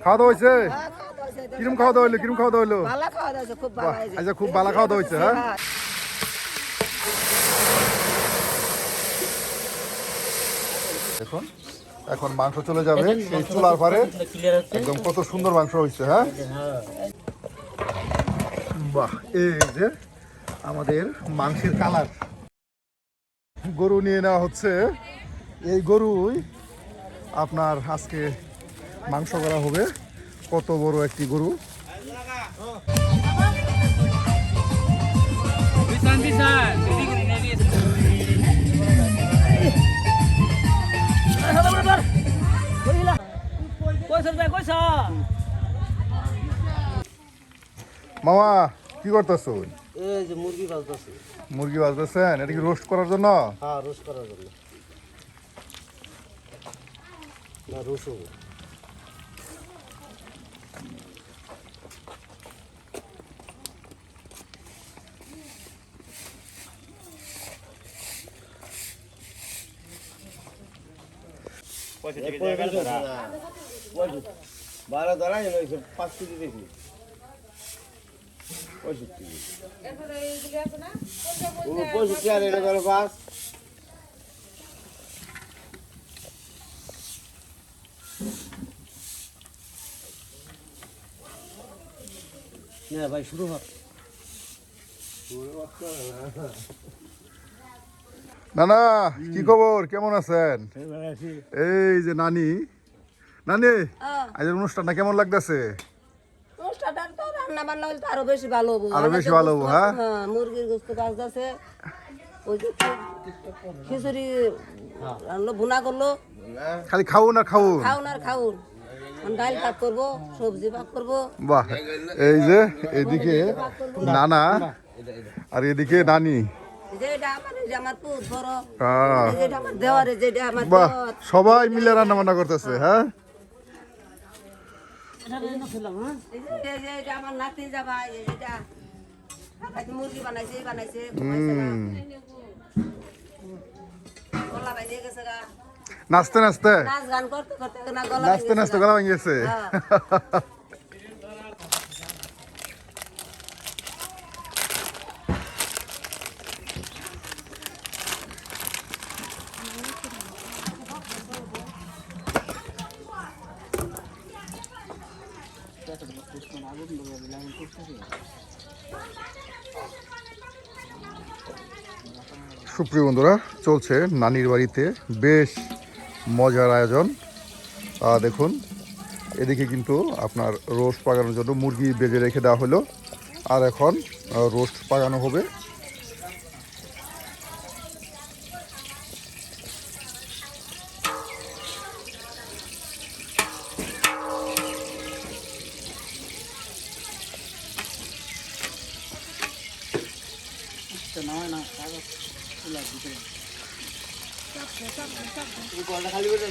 খাওয়া দাওয়া হয়েছে? কিরম খাওয়া দাওয়া হইলো? কিরম খাওয়া দাওয়া হইলো? আচ্ছা, খুব ভালো খাওয়া দাওয়া হয়েছে। হ্যাঁ, দেখুন এখন মাংস চলে যাবে সেই চুলার পারে। একদম কত সুন্দর মাংস হয়েছে। হ্যাঁ, বাহ, এই যে আমাদের মাংসের কালার। গরু নিয়ে নেওয়া হচ্ছে। এই গরুই আপনার আজকে মাংস করা হবে। কত বড় একটি গরু! মামা কি করতেছো? এই যে মুরগি বাজতেছে। মুরগি বাজতেছেন? এটা কি রোস্ট করার জন্য? হ্যাঁ, রোস্ট করার জন্য। না, রসুন। বারো ধরা 5 কেজি দেখি 65 আর এটা গেল 5। ভাই শুরু হোক। নানা কি খবর? কেমন আছেন? এই যে নানি, নানি আজকের অনুষ্ঠানটা কেমন লাগতেছে? আরো বেশি ভালো হবো। হ্যাঁ, মুরগির গোস্ত বাজতেছে, ওই যে খিচুড়ি রান্না ভুনা করলো। খালি খাউন আর খাউন। খাউন আর খাউন। ডাল পাক করবো, সবজি পাক করবো। বাহ, এই যে এদিকে নানা আর এদিকে নানি। বাহ, সবাই মিলে রান্না বান্না করতেছে। হ্যাঁ, মুরগি বানাইছে বানাইছে নাচতে নাচতে নাচ গান করতে করতে নাচতে নাচতে গলা ভেঙে গেছে। সুপ্রিয় বন্ধুরা, চলছে নানির বাড়িতে বেশ মজার আয়োজন। দেখুন এদিকে কিন্তু আপনার রোস্ট পাকানোর জন্য মুরগি বেজে রেখে দেওয়া হলো, আর এখন রোস্ট পাকানো হবে। খালি করে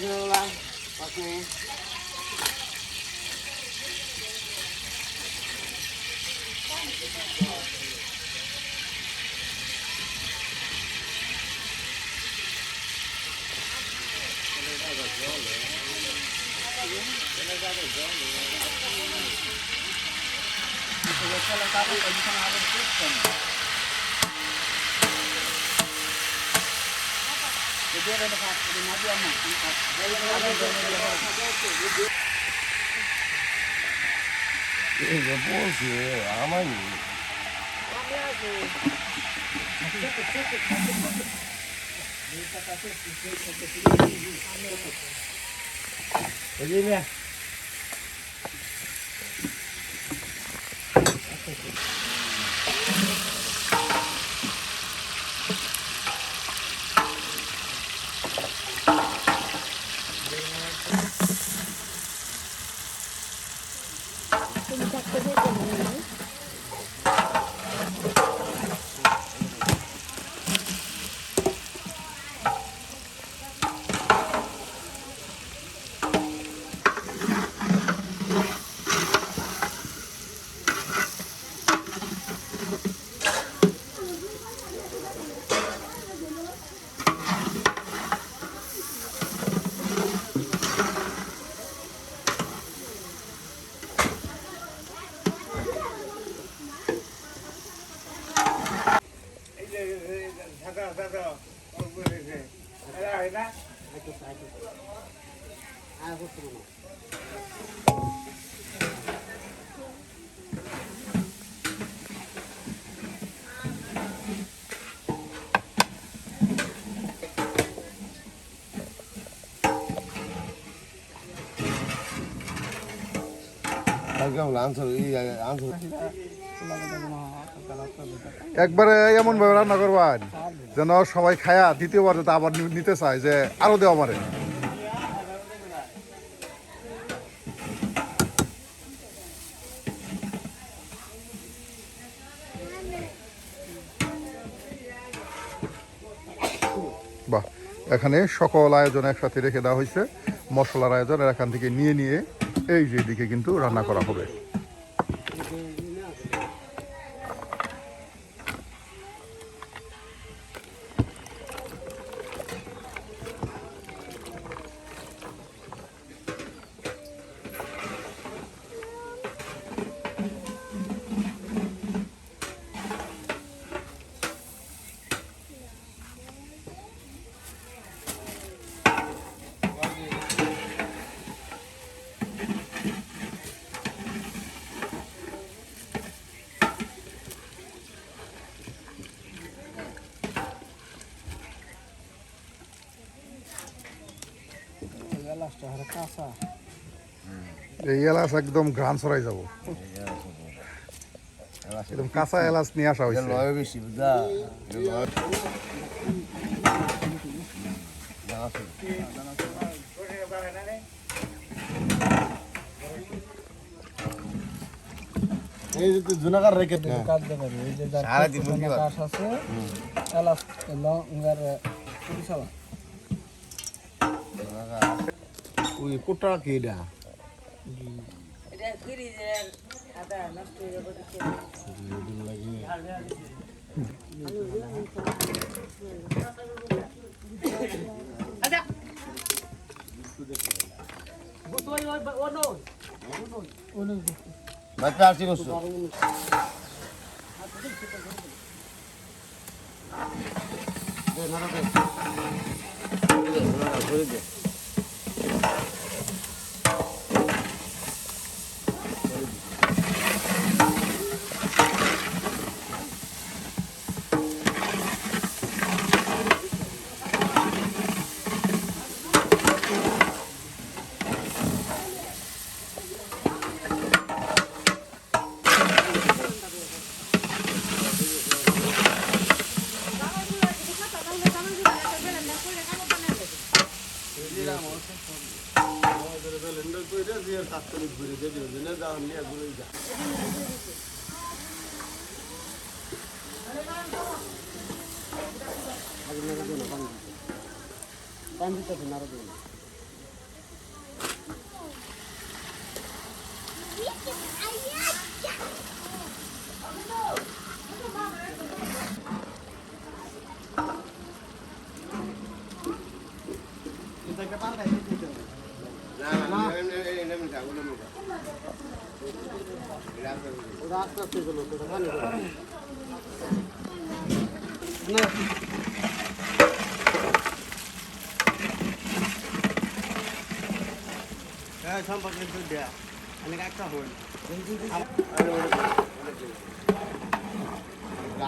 একবারে এমন ভাবে রান্না করবেন যেন সবাই খায়া দ্বিতীয়বার যাতে আবার নিতে চায় যে আরো দেওয়া পারে। বাহ, এখানে সকল আয়োজন একসাথে রেখে দেওয়া হয়েছে, মশলার আয়োজন আর এখান থেকে নিয়ে নিয়ে এই যে দিকে কিন্তু রান্না করা হবে। এই এলাচ একদম ঘ্রাণ ছড়াই যাব, একদম কাঁচা এলাচ নিয়ে আসা হয়েছে। এই যে জুনাকার রেখে কাটতে পারি এই যে সারাদিন মুরগি ভাত। কাশ আছে এলাচ লঙ্গার মশলা ওই কোটা কি এটা এটা ফ্রিজের আদা নষ্ট হয়ে যাবে বাচ্চা আসছি করছো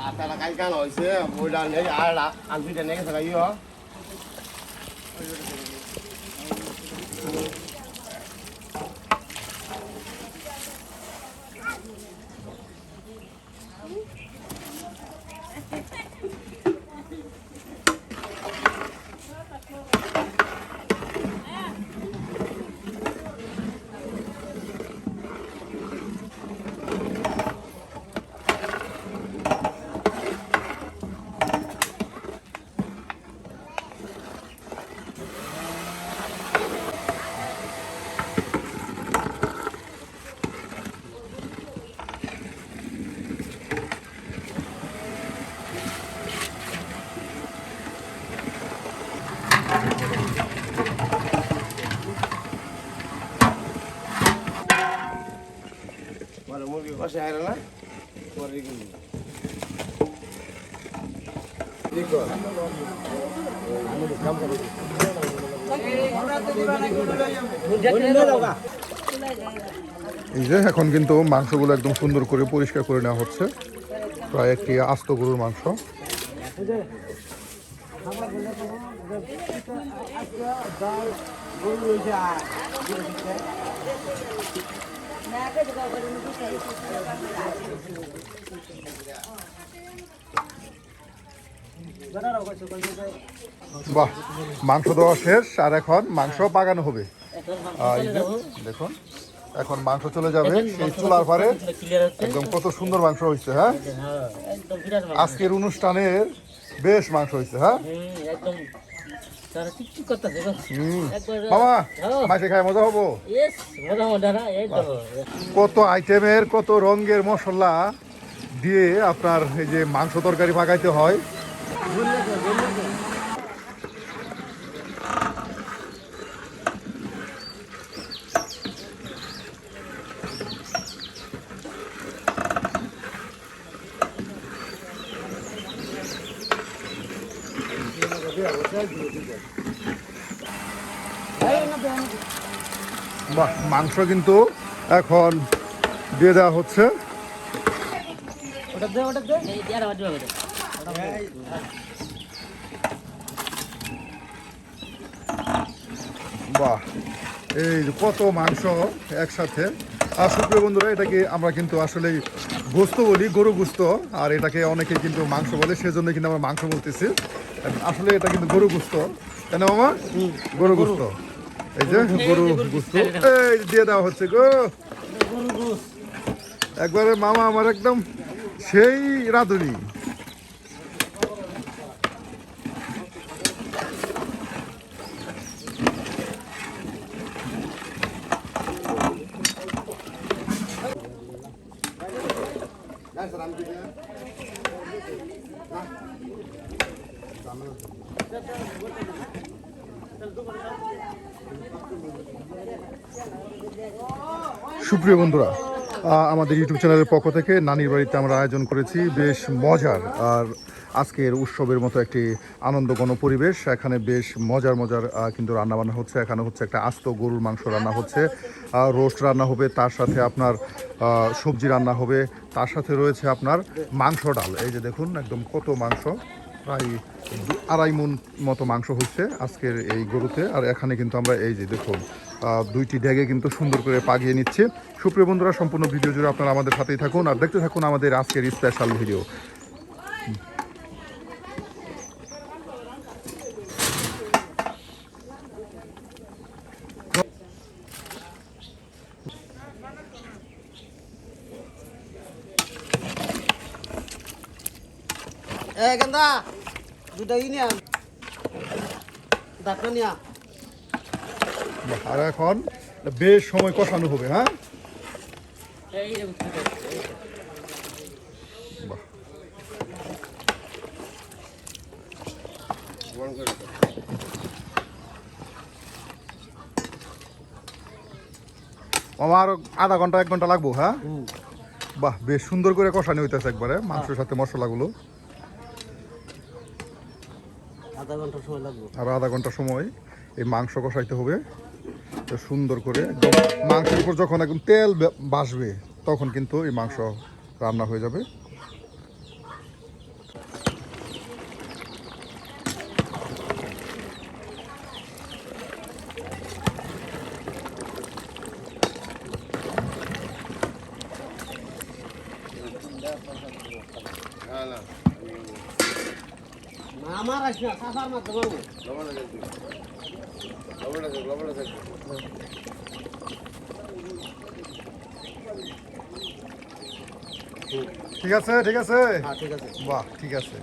আটাটা কাল কাল হয়েছে ওইটা নেই আর আলুটা নেই গেছে গাইও মুরগি কষে আয় না পরে কি এই যে এখন কিন্তু মাংসগুলো একদম সুন্দর করে পরিষ্কার করে নেওয়া হচ্ছে, প্রায় একটি আস্ত গরুর মাংস। না বাহ, মাংস দেওয়া শেষ আর এখন মাংস পাকানো হবে। এই যে দেখুন, এখন মাংস চলে যাবে সেই চুলার পারে। একদম কত সুন্দর মাংস হয়েছে। হ্যাঁ, আজকের অনুষ্ঠানের বেশ মাংস হয়েছে। হ্যাঁ মামা, মাসে খায় মজা হবো। কত আইটেমের কত রঙের মশলা দিয়ে আপনার এই যে মাংস তরকারি পাকাইতে হয়। বাহ, মাংস কিন্তু এখন দিয়ে দেওয়া হচ্ছে। বাহ, এই যে কত মাংস একসাথে। আর সুপ্রিয় বন্ধুরা, এটাকে আমরা কিন্তু আসলে গোস্ত বলি, গরু গোস্ত। আর এটাকে অনেকে কিন্তু মাংস বলে, সেজন্য কিন্তু আমরা মাংস বলতেছি। আসলে এটা কিন্তু গরু গোস্ত, তাই না মামা? গরু গোস্ত। এই যে গরু গোস্ত এই দিয়ে দেওয়া হচ্ছে গো একবারে। মামা আমার একদম সেই রাঁধুনি। সুপ্রিয় বন্ধুরা, আমাদের ইউটিউব চ্যানেলের পক্ষ থেকে নানির বাড়িতে আমরা আয়োজন করেছি বেশ মজার আর আজকের উৎসবের মতো একটি আনন্দঘন পরিবেশ। এখানে বেশ মজার মজার কিন্তু রান্নাবান্না হচ্ছে। এখানে হচ্ছে একটা আস্ত গরুর মাংস রান্না হচ্ছে, রোস্ট রান্না হবে, তার সাথে আপনার সবজি রান্না হবে, তার সাথে রয়েছে আপনার মাংস ডাল। এই যে দেখুন, একদম কত মাংস, প্রায় 2.5 মণ মতো মাংস হচ্ছে আজকের এই গরুতে। আর এখানে কিন্তু আমরা এই যে দেখুন দুইটি ডেগে কিন্তু সুন্দর করে পাকিয়ে নিচ্ছে। সুপ্রিয় বন্ধুরা, সম্পূর্ণ ভিডিও জুড়ে আপনারা আমাদের সাথেই থাকুন আর দেখতে থাকুন আমাদের আজকের স্পেশাল ভিডিও। গেন্দা দুটা নিয়া ডাক্তার নিয়া। আর এখন বেশ সময় কষানো হবে। হ্যাঁ, আমার আধা ঘন্টা 1 ঘন্টা লাগবো। হ্যাঁ, বাহ, বেশ সুন্দর করে কষানো হইতেছে একবারে মাংসের সাথে মশলাগুলো। আধা ঘন্টা সময় লাগবে। আর আধা ঘন্টা সময় এই মাংস কষাইতে হবে তো সুন্দর করে। একদম মাংসের উপর যখন একদম তেল ভাসবে তখন কিন্তু এই মাংস রান্না হয়ে যাবে। আমার আসবে সাফার মত বাবু। ঠিক আছে, ঠিক আছে, ঠিক আছে। বাহ, ঠিক আছে।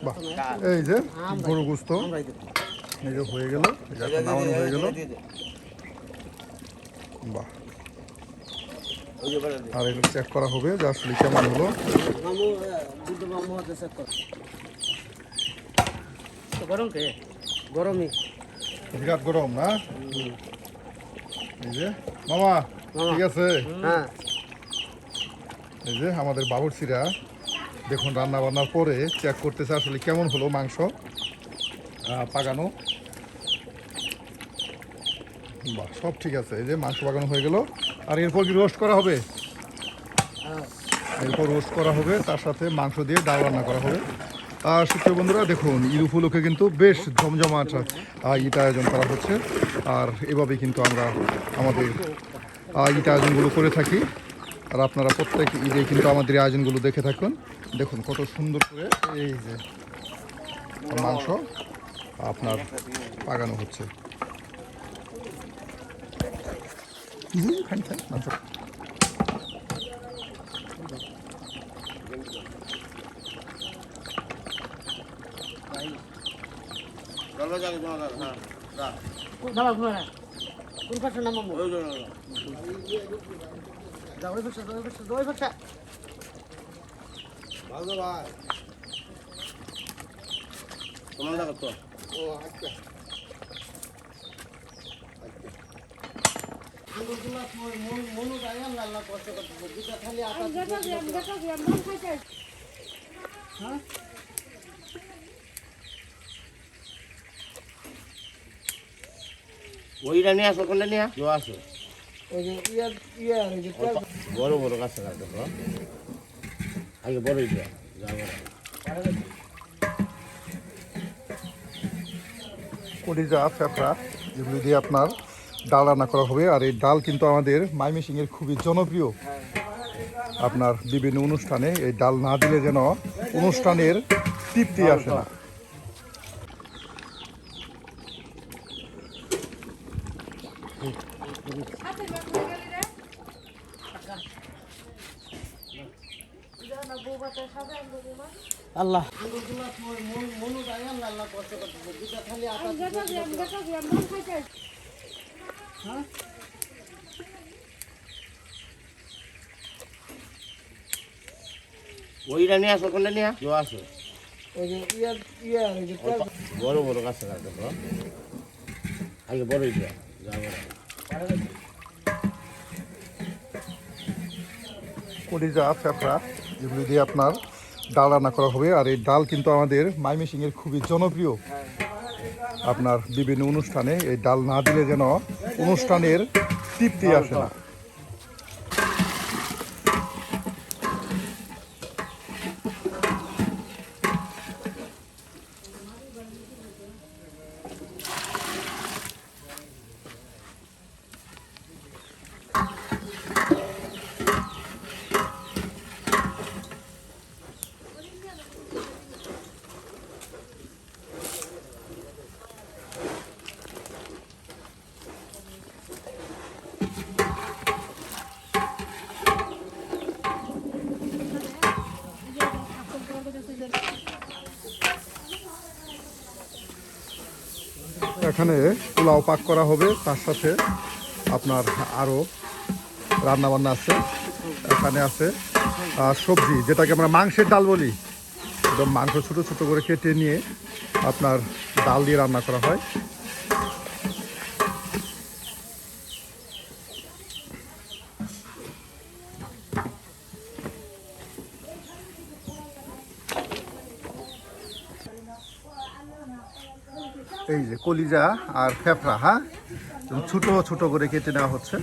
বাহ, এই যে গরু গোস্ত এই যে হয়ে গেল, নামানো হয়ে গেল। বাহ, আর এগুলো চেক করা হবে যে আসলে কেমন হলো। গরম কে গরমই বিরাট গরম না? এই যে মামা ঠিক আছে। হ্যাঁ এই যে আমাদের বাবুর্চিরা দেখুন রান্না বান্নার পরে চেক করতেছে আসলে কেমন হলো মাংস পাকানো। বাহ, সব ঠিক আছে। এই যে মাংস পাকানো হয়ে গেল। আর এরপর কি রোস্ট করা হবে? এরপর রোস্ট করা হবে, তার সাথে মাংস দিয়ে ডাল রান্না করা হবে। আর সুপ্রিয় বন্ধুরা দেখুন ঈদ উপলক্ষে কিন্তু বেশ জমজমাট ঈদ আয়োজন করা হচ্ছে। আর এভাবেই কিন্তু আমরা আমাদের ঈদ আয়োজনগুলো করে থাকি। আর আপনারা প্রত্যেক ঈদে কিন্তু আমাদের এই আয়োজনগুলো দেখে থাকুন। দেখুন কত সুন্দর করে এই যে মাংস আপনার পাকানো হচ্ছে। মাংস চলো যাকে তোমার হ্যাঁ যা বাবা ঘুরে কোন পাশে নামাবো ওই জন্য যাও ওই পাশে ভালো ভাই তোমার জায়গা তো ও আচ্ছা মনু যায় আল্লাহ কষ্ট করতে দুটা খালি আটা ওইটা নিয়ে আসো কোনটা নিয়ে জো আসো ওই যে ইয়া ওই যে বড় বড় গাছ লাগাতে দেখো আগে বড় দিয়া যা বড় কলিজা ফেফড়া যেগুলো দিয়ে আপনার ডাল রান্না করা হবে। আর এই ডাল কিন্তু আমাদের ময়মনসিংহের খুবই জনপ্রিয়। আপনার বিভিন্ন অনুষ্ঠানে এই ডাল না দিলে যেন অনুষ্ঠানের তৃপ্তি আসে না। আল্লাহ মনু যায় আল্লাহ কষ্ট করতে দুটা খালি আটা ওইটা নিয়ে আসো কোনটা নিয়ে জো আসো ওই যে ইয়া ওই যে বড় বড় গাছ লাগাতে দেখো আগে বড় দিয়া যা বড় কলিজা ফেফড়া যেগুলো দিয়ে আপনার ডাল রান্না করা হবে। আর এই ডাল কিন্তু আমাদের ময়মনসিংহের খুবই জনপ্রিয়। আপনার বিভিন্ন অনুষ্ঠানে এই ডাল না দিলে যেন অনুষ্ঠানের তৃপ্তি আসে না। এখানে পোলাও পাক করা হবে, তার সাথে আপনার আরও রান্নাবান্না আছে। এখানে আছে সবজি, যেটাকে আমরা মাংসের ডাল বলি। একদম মাংস ছোটো ছোটো করে কেটে নিয়ে আপনার ডাল দিয়ে রান্না করা হয়। এই যে কলিজা আর ফেফড়া, হ্যাঁ ছোট ছোট করে কেটে নেওয়া হচ্ছে।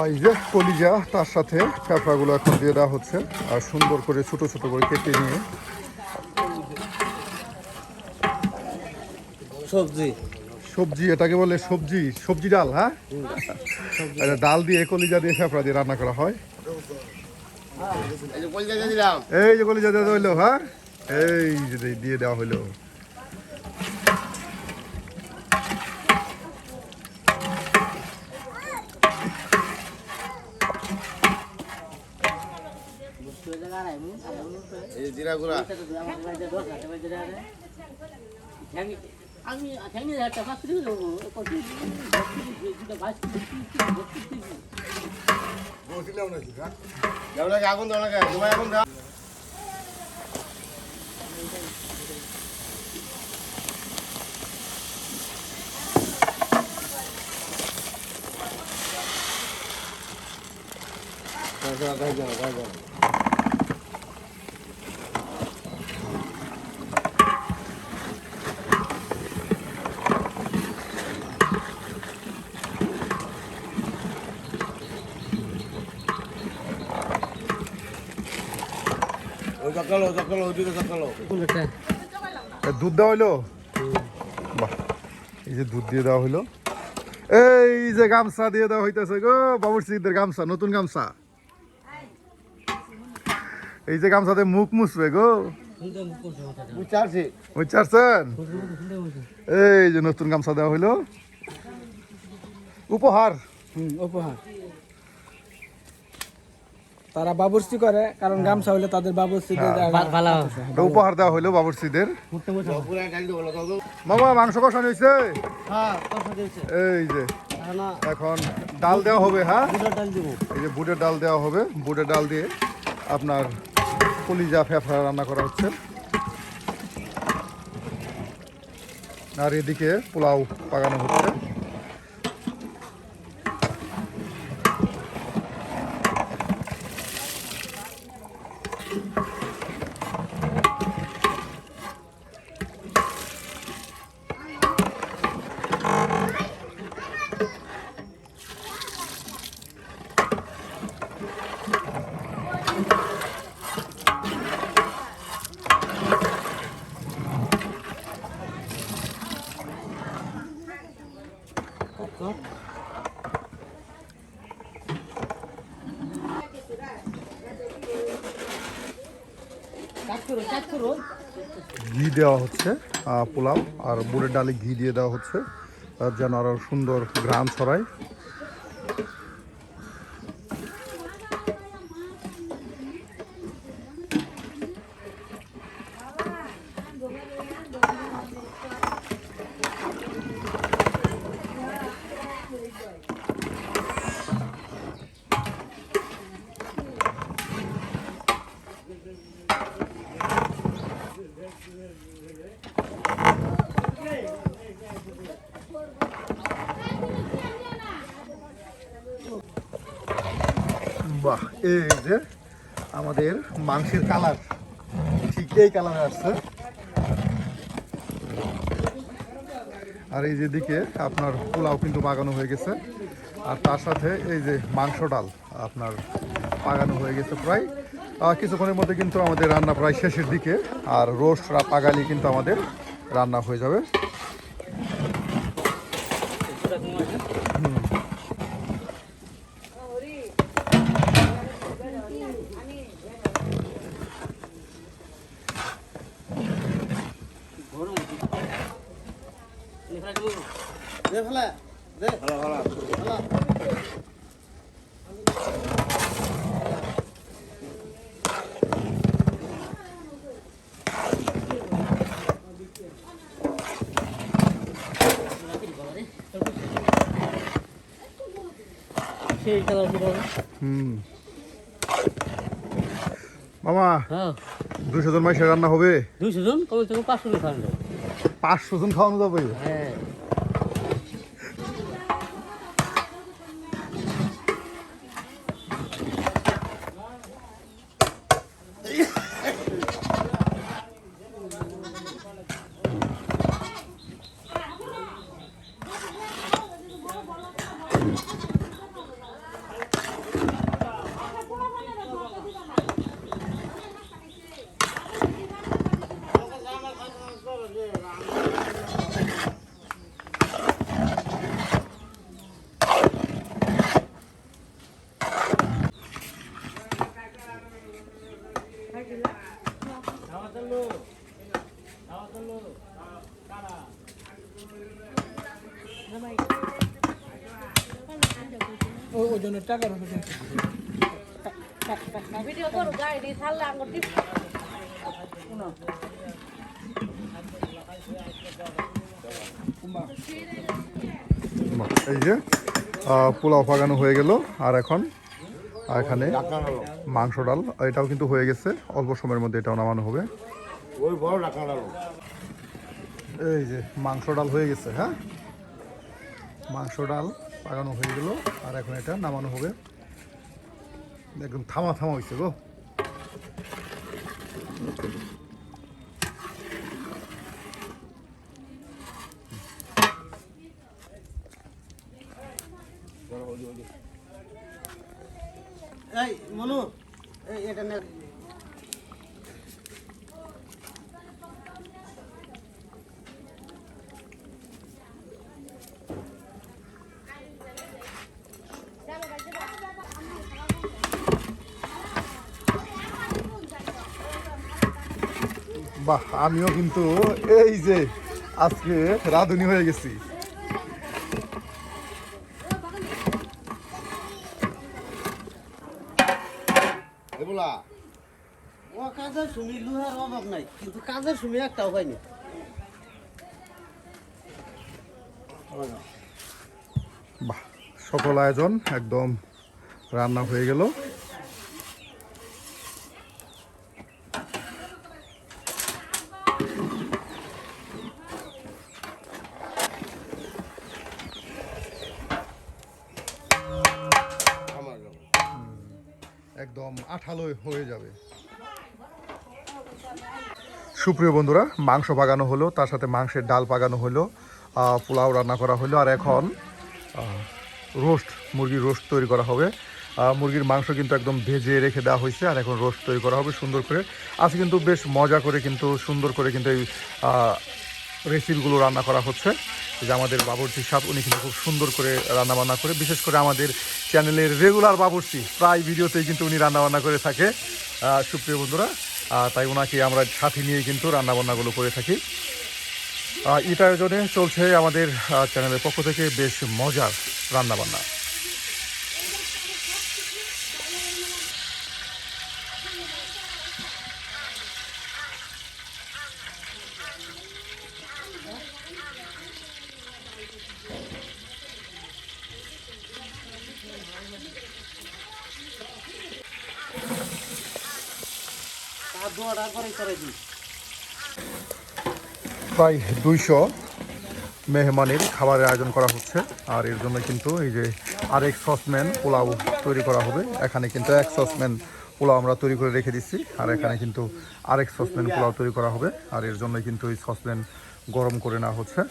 এই যে কলিজা, তার সাথে ফেফড়াগুলো এখন দিয়ে দেওয়া হচ্ছে আর সুন্দর করে ছোট ছোট করে কেটে নিয়ে সবজি সবজি, এটাকে বলে সবজি, সবজি ডাল। হ্যাঁ, এটা ডাল দিয়ে কলিজা দিয়ে ফেফড়া দিয়ে রান্না করা হয়। এই যে কলিজা দিয়ে দিলাম। এই যে কলিজা দেওয়া হইলো। হ্যাঁ, এই যে দিয়ে দেওয়া হইলো। এই যে জিরা গুঁড়া। আমি ঠ্যাংনি একটা মাছ কিনে দেবো দাও লাগে আগুন, দাও লাগে তোমার আগুন দাও। ওই চক্কালো, চক্কালো, ওই দিকে চক্কালো। দুধ দেওয়া হইলো। বাহ, এই যে দুধ দিয়ে দেওয়া হইলো। এই যে গামছা দিয়ে দেওয়া হইতেছে গো, বাবুর্চিদের গামছা, নতুন গামছা। এই যে গামছাতে মুখ মুছবে গো, বুঝছেন? এই যে নতুন গামছা দেওয়া হইলো, উপহার। উপহার তারা বাবুর্চি করে, কারণ গামছা হইলে তাদের বাবুর্চি ভালো এটা উপহার দেওয়া হইলো বাবুর্চিদের। পুরা ডাল দেবো না, দাও। মামা মাংস কষানো হয়েছে। হ্যাঁ কথা দিয়েছে এই যে না এখন ডাল দেওয়া হবে। হ্যাঁ, দুটো ডাল দিব। এই যে বুটের ডাল দেওয়া হবে। বুটের ডাল দিয়ে আপনার কলিজা ফেফড়া রান্না করা হচ্ছে। আর এদিকে পোলাও পাকানো হচ্ছে। ঘি দেওয়া হচ্ছে পোলাও আর বুটের ডালে ঘি দিয়ে দেওয়া হচ্ছে যেন আরো সুন্দর ঘ্রাণ ছড়ায়। বাহ, এই যে আমাদের মাংসের কালার ঠিক এই কালারে আসছে। আর এই যে দিকে আপনার পোলাও কিন্তু পাকানো হয়ে গেছে আর তার সাথে এই যে মাংস ডাল আপনার পাকানো হয়ে গেছে প্রায়। কিছুক্ষণের মধ্যে কিন্তু আমাদের রান্না প্রায় শেষের দিকে, আর রোস্ট পাকালি কিন্তু আমাদের রান্না হয়ে যাবে। দে ফেলা দে ভালো ভালো। মামা, হ্যাঁ 200 জন মাইসের রান্না হবে? 200 জন কমে থেকে 500 জন খাওয়ানো যাবে। 500 জন খাওয়ানো যাবে? হ্যাঁ ওই জন্য টাকার উপরে ভিডিও করো গাড়ি ছাড়লে আঙুর টিপ এই যে পোলাও পাকানো হয়ে গেল আর এখন এখানে মাংস ডাল এটাও কিন্তু হয়ে গেছে, অল্প সময়ের মধ্যে এটাও নামানো হবে। ওই বড় ডাকা ডালো এই যে মাংস ডাল হয়ে গেছে, হ্যাঁ মাংস ডাল পাকানো হয়ে গেল আর এখন এটা নামানো হবে। একদম থামা থামা হয়েছে গো। এই মনু এই এটা নে বাহ, আমিও কিন্তু এই যে আজকে রাঁধুনি হয়ে গেছি। এগুলা ও কাজের সুমি লুহার অভাব নাই, কিন্তু কাজের সুমি একটাও হয়নি। বাহ, সকল আয়োজন একদম রান্না হয়ে গেল। একদম আঠালো হয়ে যাবে। সুপ্রিয় বন্ধুরা, মাংস পাকানো হলো, তার সাথে মাংসের ডাল পাকানো হলো, পোলাও রান্না করা হলো, আর এখন মুরগির রোস্ট তৈরি করা হবে। মুরগির মাংস কিন্তু একদম ভেজে রেখে দেওয়া হয়েছে আর এখন রোস্ট তৈরি করা হবে সুন্দর করে। আজকে কিন্তু বেশ মজা করে কিন্তু সুন্দর করে কিন্তু এই রেসিপিগুলো রান্না করা হচ্ছে। যে আমাদের বাবুর্চি সাহেব উনি কিন্তু খুব সুন্দর করে রান্নাবান্না করে, বিশেষ করে আমাদের চ্যানেলের রেগুলার বাবুর্চি প্রায় ভিডিওতেই কিন্তু উনি রান্নাবান্না করে থাকে সুপ্রিয় বন্ধুরা। তাই ওনাকে আমরা সাথে নিয়ে কিন্তু রান্নাবান্নাগুলো করে থাকি। ঈদ আয়োজনে চলছে আমাদের চ্যানেলের পক্ষ থেকে বেশ মজার রান্নাবান্না। প্রায় 200 মেহমানের খাবারের আয়োজন করা হচ্ছে আর এর জন্য কিন্তু এই যে আরেক সসম্যান পোলাও তৈরি করা হবে। এখানে কিন্তু এক সসম্যান পোলাও আমরা তৈরি করে রেখে দিচ্ছি আর এখানে কিন্তু আরেক সসম্যান পোলাও তৈরি করা হবে আর এর জন্য কিন্তু এই সসম্যান গরম করে নেওয়া হচ্ছে।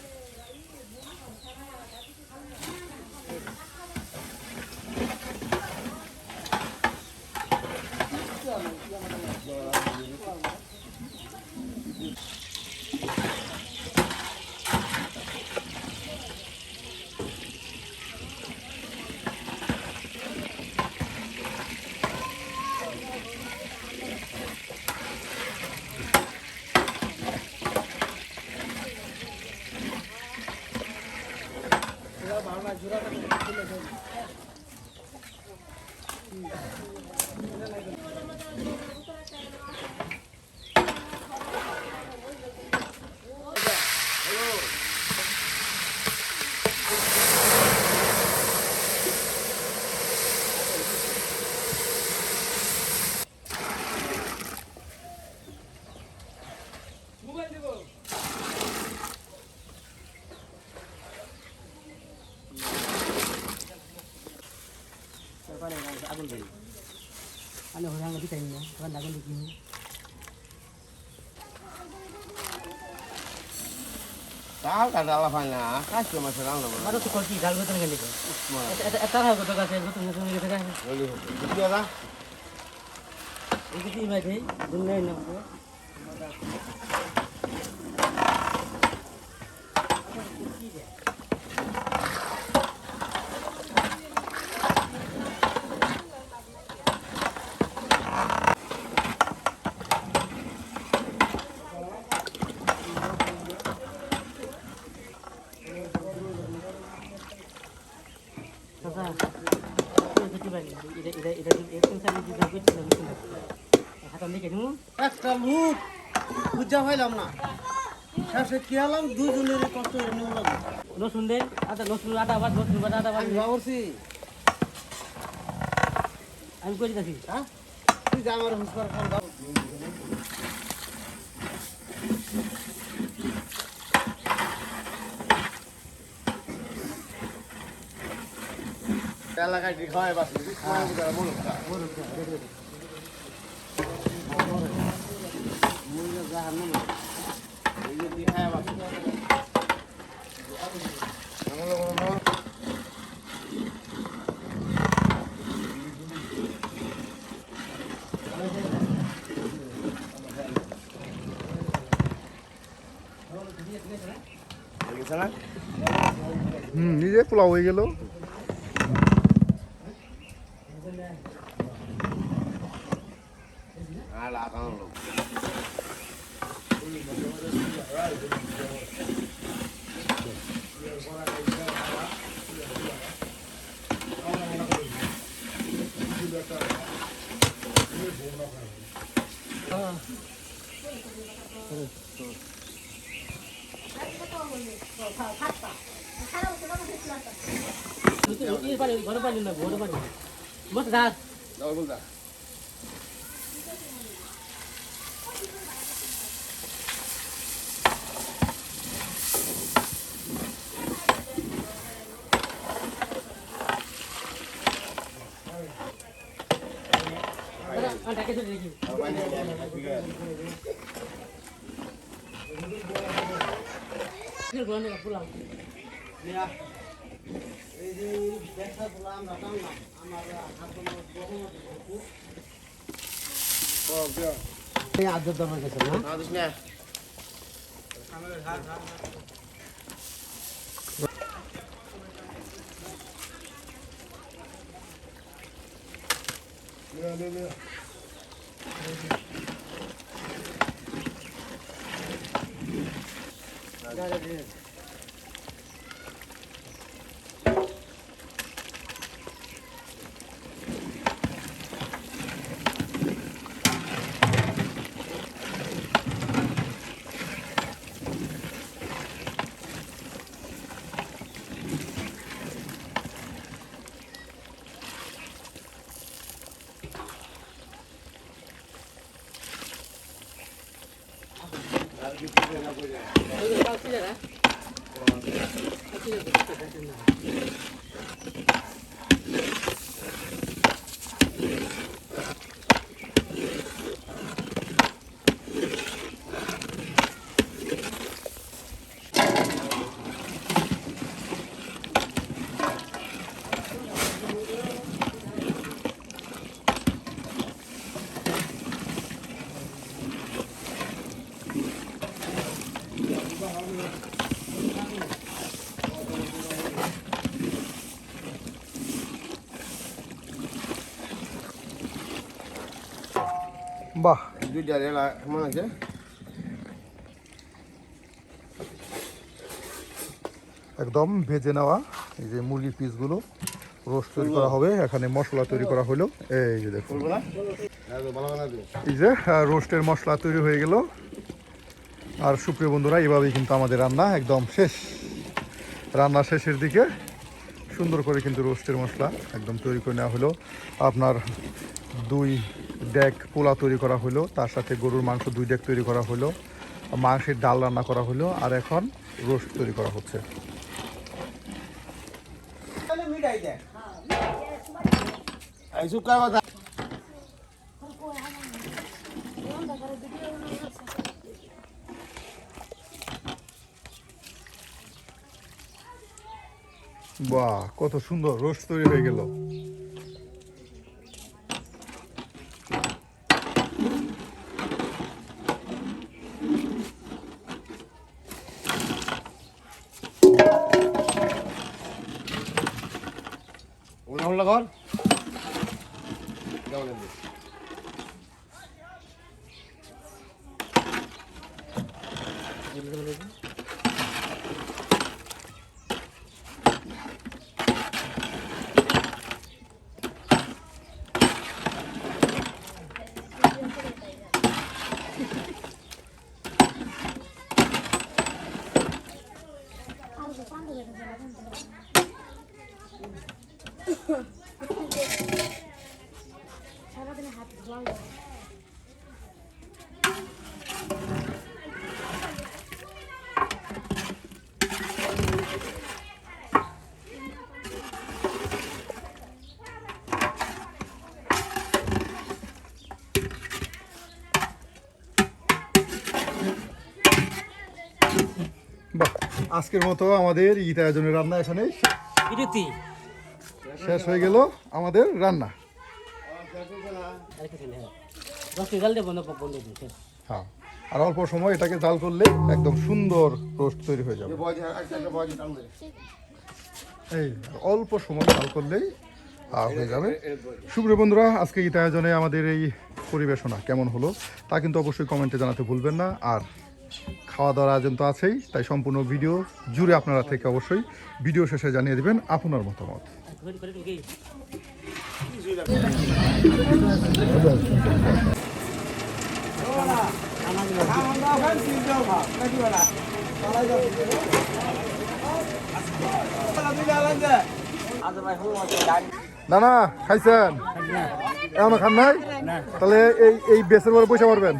ডাল কাটা হয় না, কাজ তো মাসে রান্না করে। আরো তো কলকি ডাল গতন গেলি এটা হয় কত কাছে গতন গতন গেলি থেকে এই কি ভাই দেই দুন নাই না একটা লোক বুঝা পাইলাম না শেষে কি হলাম দুজনের কষ্ট নিলাম রসুন দেন আদা রসুন আদা বাদ রসুন বাদ আদা বাদ আমি ভাবছি আমি করে দিতেছি হ্যাঁ তুই যা আমার হুসবার ফোন দাও এলাকায় কি খাওয়াই বাসি মনে নিজে পোলাও হয়ে গেল। ঘরে পানি না ঘরে পানি বস দাস টাকা চলে দেখি পুলাম এই যে ব্যবসা গুলো আমরা টানলাম আমার আদর দরকার গেছে না বাহ, দুইটা রেলা কেমন আছে একদম ভেজে নেওয়া এই যে মুরগির পিসগুলো রোস্ট তৈরি করা হবে। এখানে মশলা তৈরি করা হলো, এই যে দেখুন এই যে রোস্টের মশলা তৈরি হয়ে গেল। আর সুপ্রিয় বন্ধুরা, এভাবেই কিন্তু আমাদের রান্না একদম শেষ। রান্না শেষের দিকে সুন্দর করে কিন্তু রোস্টের মশলা একদম তৈরি করে নেওয়া হলো। আপনার 2 ডেক পোলা তৈরি করা হলো, তার সাথে গরুর মাংস 2 ডেক তৈরি করা হলো, মাংসের ডাল রান্না করা হলো, আর এখন রোস্ট তৈরি করা হচ্ছে। মিঠাই দেয় এই সুকা কথা বাহ, কত সুন্দর রোস্ট তৈরি হয়ে গেল। ওলা কর আজকের মতো আমাদের ঈদ আয়োজনের রান্না এখানেই বিরতি শেষ হয়ে গেল আমাদের রান্না। আর কিছু নেই 10 টি জাল দিয়ে বন্ধ দিন শেষ। হ্যাঁ, আর অল্প সময় এটাকে জাল করলে একদম সুন্দর রোস্ট তৈরি হয়ে যাবে। এই অল্প সময় জাল করলেই হয়ে যাবে। সুপ্রিয় বন্ধুরা, আজকে ঈদ আয়োজনে আমাদের এই পরিবেশনা কেমন হলো তা কিন্তু অবশ্যই কমেন্টে জানাতে ভুলবেন না। আর খাওয়া দাওয়ার আয়োজন তো আছেই, তাই সম্পূর্ণ ভিডিও জুড়ে আপনারা থেকে অবশ্যই ভিডিও শেষে জানিয়ে দিবেন আপনার মতামত। করে কি না না খাইছেন? এখনো খান নাই? তাহলে এই বেসের পরে পয়সা পারবেন,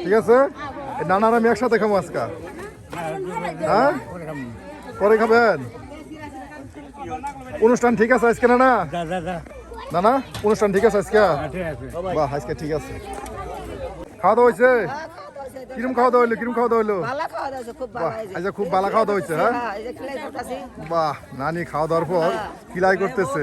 ঠিক আছে? নানার আমি একসাথে খাবো আজকে। হ্যাঁ, পরে খাবেন। অনুষ্ঠান ঠিক আছে আজকে? না না না অনুষ্ঠান ঠিক আছে আজকে? বাহ, আজকে ঠিক আছে। খাওয়া দাওয়া হয়েছে? কিরম খাওয়া দাওয়া হইলো? কিরম খাওয়া দাওয়া হইলো? বাহ, আচ্ছা, খুব ভালো খাওয়া দাওয়া হয়েছে। হ্যাঁ, বাহ, নানি খাওয়া দাওয়ার পর কিলাই করতেছে।